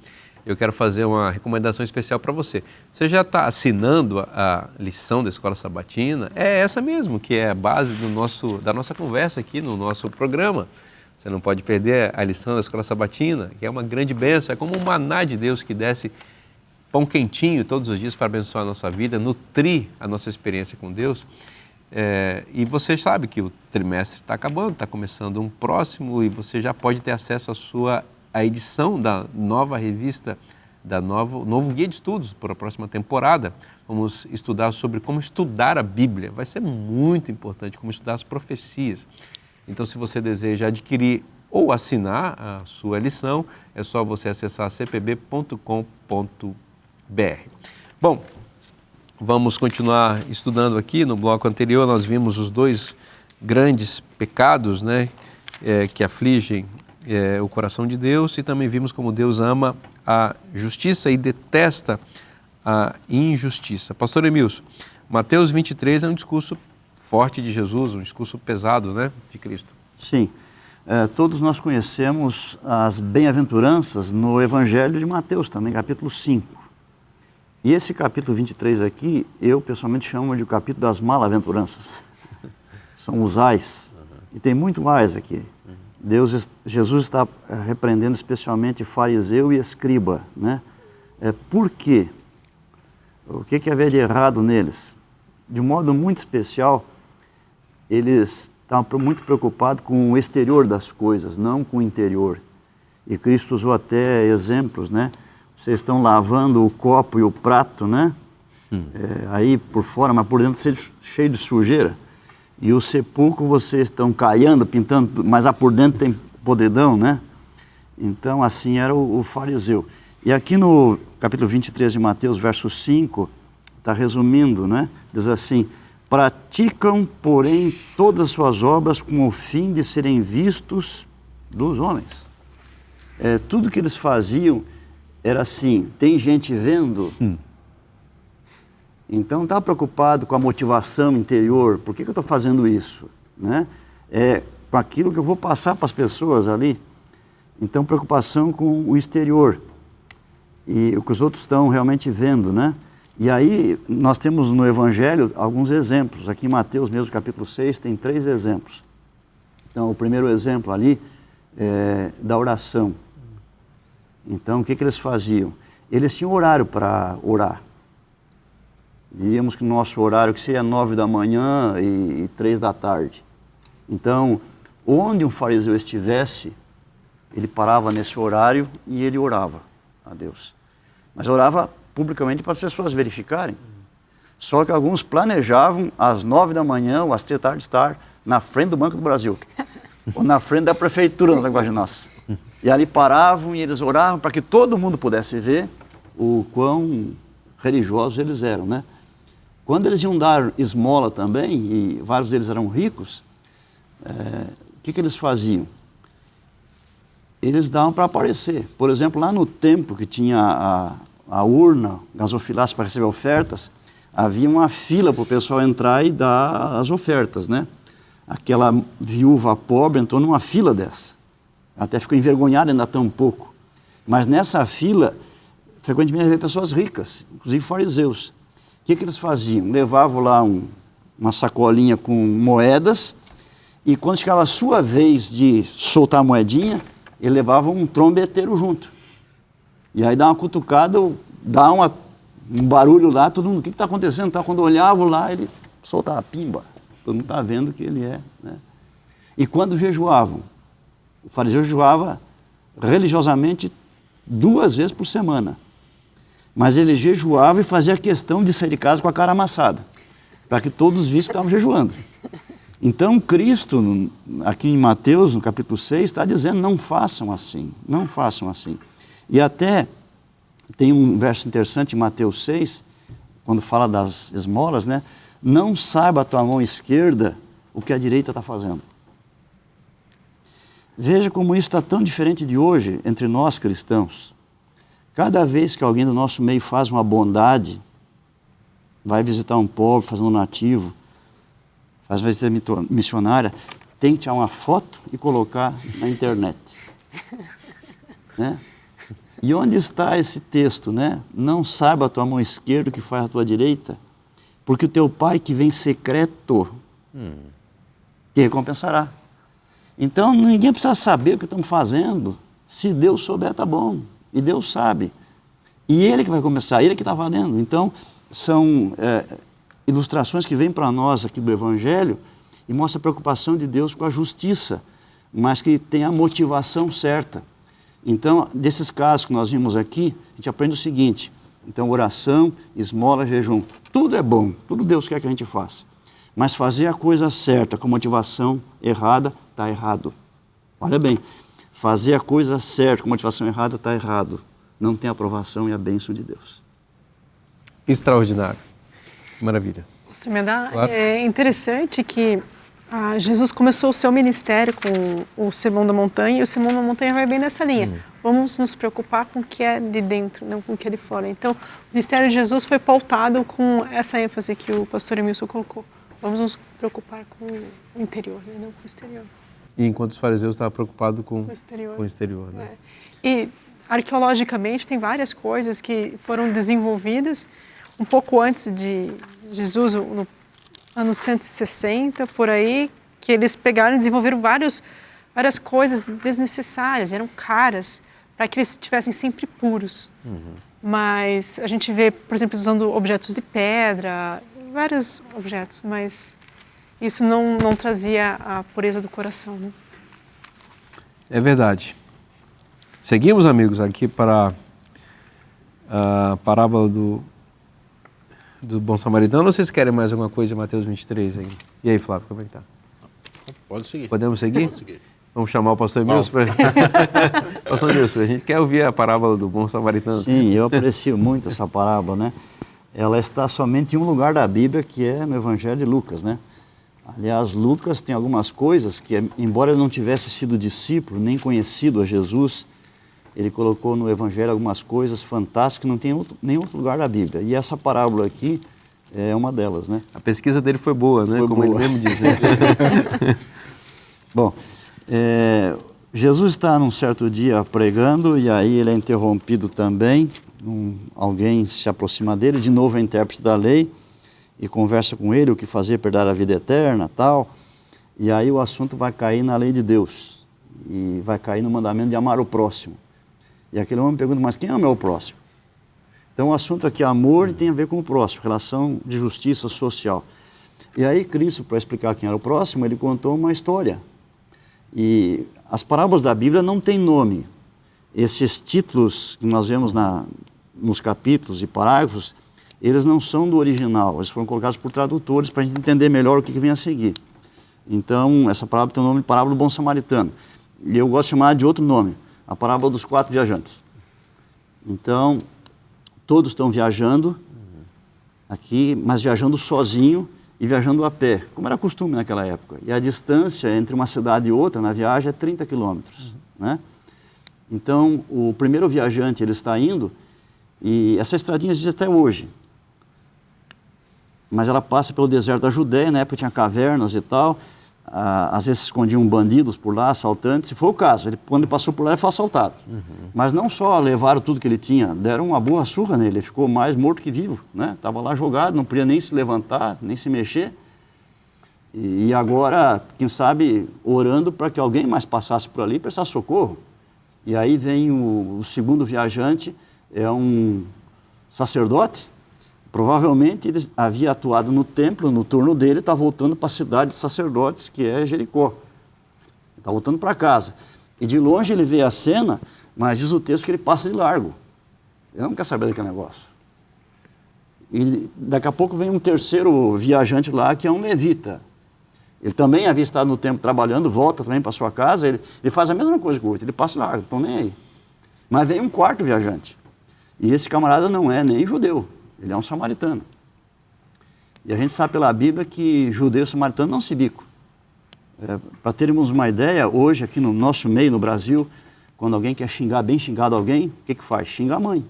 Eu quero fazer uma recomendação especial para você. Você já está assinando a lição da Escola Sabatina? É essa mesmo, que é a base da nossa conversa aqui no nosso programa. Você não pode perder a lição da Escola Sabatina, que é uma grande bênção, é como um maná de Deus que desce pão quentinho todos os dias para abençoar a nossa vida, nutrir a nossa experiência com Deus. E você sabe que o trimestre está acabando, está começando um próximo e você já pode ter acesso à edição da nova revista, novo guia de estudos para a próxima temporada. Vamos estudar sobre como estudar a Bíblia. Vai ser muito importante como estudar as profecias. Então, se você deseja adquirir ou assinar a sua lição, é só você acessar cpb.com.br. Bom, vamos continuar estudando aqui. No bloco anterior nós vimos os dois grandes pecados, né, que afligem o coração de Deus, e também vimos como Deus ama a justiça e detesta a injustiça. Pastor Emilson, Mateus 23 é um discurso forte de Jesus, um discurso pesado, né, de Cristo. Sim. Todos nós conhecemos as bem-aventuranças no Evangelho de Mateus também, capítulo 5. E esse capítulo 23 aqui, eu pessoalmente chamo de o capítulo das mal-aventuranças. São os ais. E tem muito mais aqui. Jesus está repreendendo especialmente fariseu e escriba, né? Por quê? O que havia de errado neles? De um modo muito especial, eles estavam muito preocupados com o exterior das coisas, não com o interior. E Cristo usou até exemplos, né? Vocês estão lavando o copo e o prato, né? Aí por fora, mas por dentro cheio de sujeira. E o sepulcro vocês estão caiando, pintando, mas por dentro tem podridão, né? Então assim era o fariseu. E aqui no capítulo 23 de Mateus, verso 5, está resumindo, né? Diz assim: praticam, porém, todas as suas obras com o fim de serem vistos dos homens. Tudo que eles faziam era assim, tem gente vendo, então não está preocupado com a motivação interior, por que eu estou fazendo isso? Né? Com aquilo que eu vou passar para as pessoas ali. Então, preocupação com o exterior e o que os outros estão realmente vendo, né? E aí, nós temos no Evangelho alguns exemplos. Aqui em Mateus, mesmo capítulo 6, tem 3 exemplos. Então, o primeiro exemplo ali é da oração. Então, o que eles faziam? Eles tinham horário para orar. Diríamos que o nosso horário que seria 9 da manhã e 3 da tarde. Então, onde um fariseu estivesse, ele parava nesse horário e ele orava a Deus. Mas orava publicamente para as pessoas verificarem. Só que alguns planejavam às 9 da manhã ou às 3 da tarde estar na frente do Banco do Brasil, ou na frente da prefeitura, na linguagem nossa. E ali paravam e eles oravam para que todo mundo pudesse ver o quão religiosos eles eram, né? Quando eles iam dar esmola também, e vários deles eram ricos, o que eles faziam? Eles davam para aparecer. Por exemplo, lá no templo que tinha a urna, gasofilaço para receber ofertas, havia uma fila para o pessoal entrar e dar as ofertas, né? Aquela viúva pobre entrou numa fila dessa. Até ficou envergonhada ainda tão pouco. Mas nessa fila, frequentemente havia pessoas ricas, inclusive fariseus. O que eles faziam? Levavam lá uma sacolinha com moedas e quando chegava a sua vez de soltar a moedinha, ele levava um trombeteiro junto. E aí dá uma cutucada, dá um barulho lá, todo mundo, o que está acontecendo? Então, quando olhavam lá, ele soltava a pimba. Todo mundo está vendo que ele é, né? E quando jejuavam, o fariseu jejuava religiosamente 2 vezes por semana. Mas ele jejuava e fazia questão de sair de casa com a cara amassada, para que todos vissem que estavam jejuando. Então, Cristo, aqui em Mateus, no capítulo 6, está dizendo, não façam assim, não façam assim. E até tem um verso interessante em Mateus 6, quando fala das esmolas, né? Não saiba a tua mão esquerda o que a direita está fazendo. Veja como isso está tão diferente de hoje entre nós cristãos. Cada vez que alguém do nosso meio faz uma bondade, vai visitar um pobre, faz um donativo, faz visita missionária, tem que tirar uma foto e colocar na internet. Né? E onde está esse texto, né? Não saiba a tua mão esquerda o que faz a tua direita, porque o teu pai que vem secreto te recompensará. Então, ninguém precisa saber o que estamos fazendo. Se Deus souber, está bom. E Deus sabe. E Ele que vai começar, Ele que está valendo. Então, são ilustrações que vêm para nós aqui do Evangelho e mostram a preocupação de Deus com a justiça, mas que tem a motivação certa. Então, desses casos que nós vimos aqui, a gente aprende o seguinte. Então, oração, esmola, jejum. Tudo é bom, tudo Deus quer que a gente faça. Mas fazer a coisa certa com motivação errada, está errado. Olha bem, fazer a coisa certa com motivação errada, está errado. Não tem aprovação e a bênção de Deus. Extraordinário. Maravilha. Você me dá? Claro. É interessante que Jesus começou o seu ministério com o Sermão da Montanha, e o Sermão da Montanha vai bem nessa linha. Vamos nos preocupar com o que é de dentro, não com o que é de fora. Então, o ministério de Jesus foi pautado com essa ênfase que o pastor Emilson colocou. Vamos nos preocupar com o interior, né? Não com o exterior. E enquanto os fariseus estavam preocupados com o exterior, né? E arqueologicamente tem várias coisas que foram desenvolvidas um pouco antes de Jesus, no ano 160, por aí, que eles pegaram e desenvolveram várias coisas desnecessárias, eram caras, para que eles estivessem sempre puros. Mas a gente vê, por exemplo, usando objetos de pedra, vários objetos, mas isso não trazia a pureza do coração. Né? É verdade. Seguimos, amigos, aqui para a parábola do bom samaritano, ou vocês querem mais alguma coisa em Mateus 23 aí? E aí, Flávio, como é que tá? Pode seguir. Podemos seguir? Pode seguir. Vamos chamar o pastor Emilson para... Pastor Emilson, a gente quer ouvir a parábola do bom samaritano. Sim, eu aprecio muito essa parábola, né? Ela está somente em um lugar da Bíblia, que é no Evangelho de Lucas, né? Aliás, Lucas tem algumas coisas que, embora ele não tivesse sido discípulo, nem conhecido a Jesus, ele colocou no Evangelho algumas coisas fantásticas que não tem nenhum outro lugar da Bíblia. E essa parábola aqui é uma delas, né? A pesquisa dele foi boa, né? Foi Como boa. ele mesmo diz, né? Bom, Jesus está num certo dia pregando e aí ele é interrompido também. Alguém se aproxima dele, de novo é intérprete da lei, e conversa com ele o que fazer para dar a vida eterna, tal. E aí o assunto vai cair na lei de Deus e vai cair no mandamento de amar o próximo. E aquele homem pergunta, mas quem ama o próximo? Então o assunto aqui é amor e tem a ver com o próximo, relação de justiça social. E aí Cristo, para explicar quem era o próximo, ele contou uma história. E as parábolas da Bíblia não têm nome. Esses títulos que nós vemos nos capítulos e parágrafos, eles não são do original, eles foram colocados por tradutores para a gente entender melhor o que vem a seguir. Então, essa parábola tem o nome de parábola do bom samaritano. E eu gosto de chamar de outro nome, a parábola dos 4 viajantes. Então, todos estão viajando aqui, mas viajando sozinho e viajando a pé, como era costume naquela época. E a distância entre uma cidade e outra na viagem é 30 quilômetros, né? Então, o primeiro viajante, ele está indo, e essa estradinha existe até hoje. Mas ela passa pelo deserto da Judéia, na época tinha cavernas e tal, às vezes se escondiam bandidos por lá, assaltantes, e foi o caso. Quando ele passou por lá, ele foi assaltado. Mas não só levaram tudo que ele tinha, deram uma boa surra nele, ele ficou mais morto que vivo, né? Estava lá jogado, não podia nem se levantar, nem se mexer. E agora, quem sabe, orando para que alguém mais passasse por ali e prestasse socorro. E aí vem o segundo viajante, é um sacerdote. Provavelmente ele havia atuado no templo, no turno dele, está voltando para a cidade de sacerdotes, que é Jericó. Está voltando para casa. E de longe ele vê a cena, mas diz o texto que ele passa de largo. Ele não quer saber daquele negócio. E daqui a pouco vem um terceiro viajante lá, que é um levita. Ele também havia estado no templo trabalhando, volta também para sua casa, ele faz a mesma coisa que o outro, ele passa de largo, não nem aí. Mas vem um quarto viajante. E esse camarada não é nem judeu. Ele é um samaritano. E a gente sabe pela Bíblia que judeu e samaritano não se bicam. Para termos uma ideia, hoje aqui no nosso meio, no Brasil, quando alguém quer xingar, bem xingado alguém, o que faz? Xinga a mãe.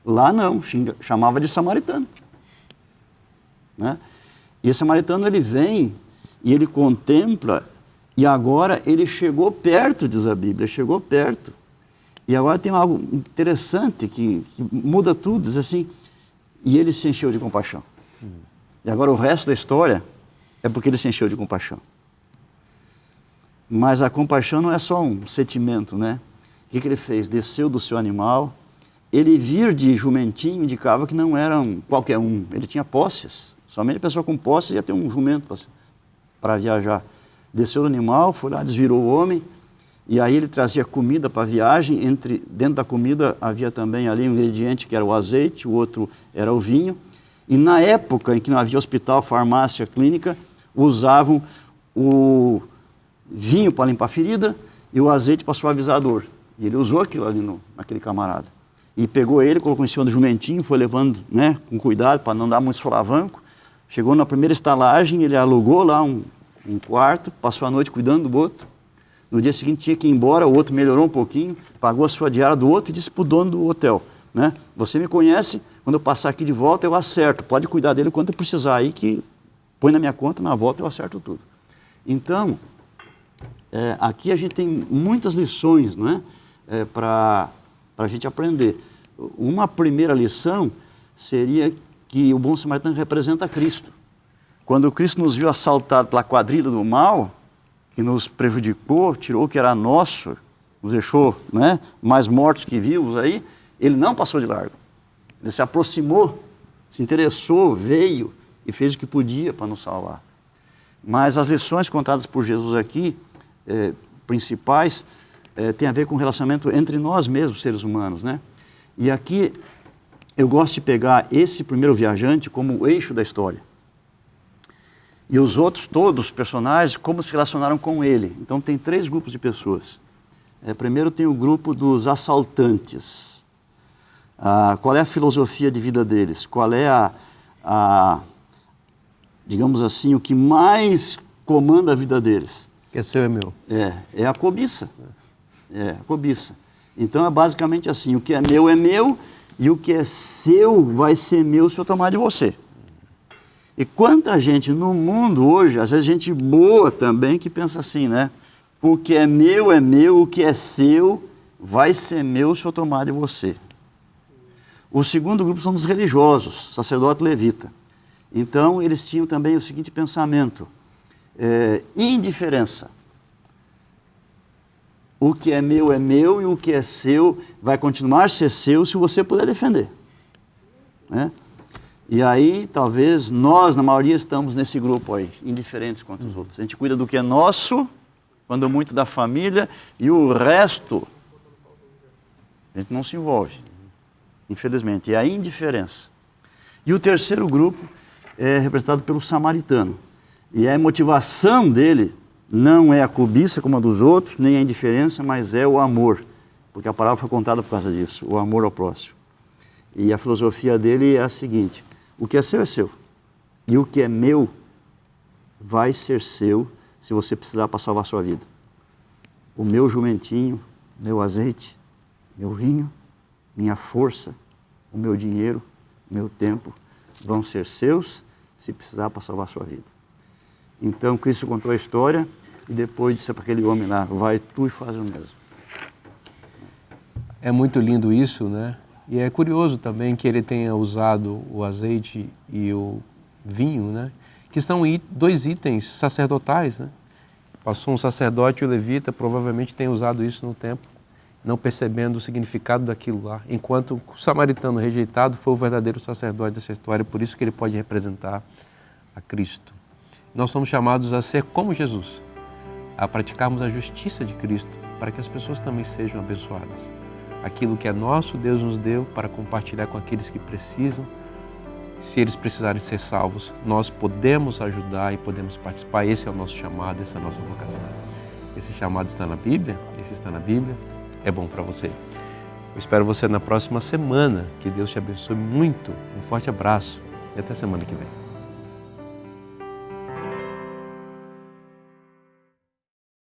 Lá não, chamava de samaritano. Né? E esse samaritano, ele vem e ele contempla, e agora ele chegou perto, diz a Bíblia, chegou perto. E agora tem algo interessante que muda tudo, diz assim, e ele se encheu de compaixão. E agora o resto da história é porque ele se encheu de compaixão. Mas a compaixão não é só um sentimento, né? O que ele fez? Desceu do seu animal. Ele vir de jumentinho indicava que não era qualquer um. Ele tinha posses. Somente a pessoa com posses ia ter um jumento para viajar. Desceu do animal, foi lá, desvirou o homem. E aí ele trazia comida para a viagem, dentro da comida havia também ali um ingrediente que era o azeite, o outro era o vinho. E na época em que não havia hospital, farmácia, clínica, usavam o vinho para limpar a ferida e o azeite para suavizar a dor. E ele usou aquilo ali naquele camarada. E pegou ele, colocou em cima do jumentinho, foi levando, né, com cuidado para não dar muito solavanco. Chegou na primeira estalagem, ele alugou lá um quarto, passou a noite cuidando do outro. No dia seguinte tinha que ir embora, o outro melhorou um pouquinho, pagou a sua diária do outro e disse para o dono do hotel, né? Você me conhece, quando eu passar aqui de volta eu acerto, pode cuidar dele quando eu precisar aí, que põe na minha conta, na volta eu acerto tudo. Então, aqui a gente tem muitas lições, né? Para a gente aprender. Uma primeira lição seria que o bom samaritano representa Cristo. Quando Cristo nos viu assaltado pela quadrilha do mal, que nos prejudicou, tirou o que era nosso, nos deixou, né, mais mortos que vivos aí, ele não passou de largo. Ele se aproximou, se interessou, veio e fez o que podia para nos salvar. Mas as lições contadas por Jesus aqui, principais, têm a ver com o relacionamento entre nós mesmos, seres humanos, né? E aqui eu gosto de pegar esse primeiro viajante como o eixo da história. E os outros, todos os personagens, como se relacionaram com ele. Então tem 3 grupos de pessoas. Primeiro tem o grupo dos assaltantes. Qual é a filosofia de vida deles? Qual é digamos assim, o que mais comanda a vida deles? Que é seu é meu. É a cobiça. A cobiça. Então é basicamente assim, o que é meu e o que é seu vai ser meu se eu tomar de você. E quanta gente no mundo hoje, às vezes gente boa também, que pensa assim, né? O que é meu, o que é seu vai ser meu se eu tomar de você. O segundo grupo são os religiosos, sacerdote levita. Então, eles tinham também o seguinte pensamento, indiferença. O que é meu e o que é seu vai continuar a ser seu se você puder defender. Né? E aí, talvez, nós, na maioria, estamos nesse grupo aí, indiferentes quanto os outros. A gente cuida do que é nosso, quando muito da família, e o resto, a gente não se envolve. infelizmente, é a indiferença. E o terceiro grupo é representado pelo samaritano. E a motivação dele não é a cobiça como a dos outros, nem a indiferença, mas é o amor. Porque a palavra foi contada por causa disso, o amor ao próximo. E a filosofia dele é a seguinte: o que é seu é seu. E o que é meu vai ser seu se você precisar para salvar a sua vida. O meu jumentinho, meu azeite, meu vinho, minha força, o meu dinheiro, meu tempo, vão ser seus se precisar para salvar a sua vida. Então Cristo contou a história e depois disse para aquele homem lá: vai tu e faz o mesmo. É muito lindo isso, né? E é curioso também que ele tenha usado o azeite e o vinho, né? Que são dois itens sacerdotais, né? Passou um sacerdote e o levita, provavelmente tem usado isso no templo, não percebendo o significado daquilo lá, enquanto o samaritano rejeitado foi o verdadeiro sacerdote dessa história, por isso que ele pode representar a Cristo. Nós somos chamados a ser como Jesus, a praticarmos a justiça de Cristo, para que as pessoas também sejam abençoadas. Aquilo que é nosso, Deus nos deu para compartilhar com aqueles que precisam. Se eles precisarem ser salvos, nós podemos ajudar e podemos participar. Esse é o nosso chamado, essa é a nossa vocação. Esse chamado está na Bíblia, esse está na Bíblia, é bom para você. Eu espero você na próxima semana. Que Deus te abençoe muito. Um forte abraço e até semana que vem.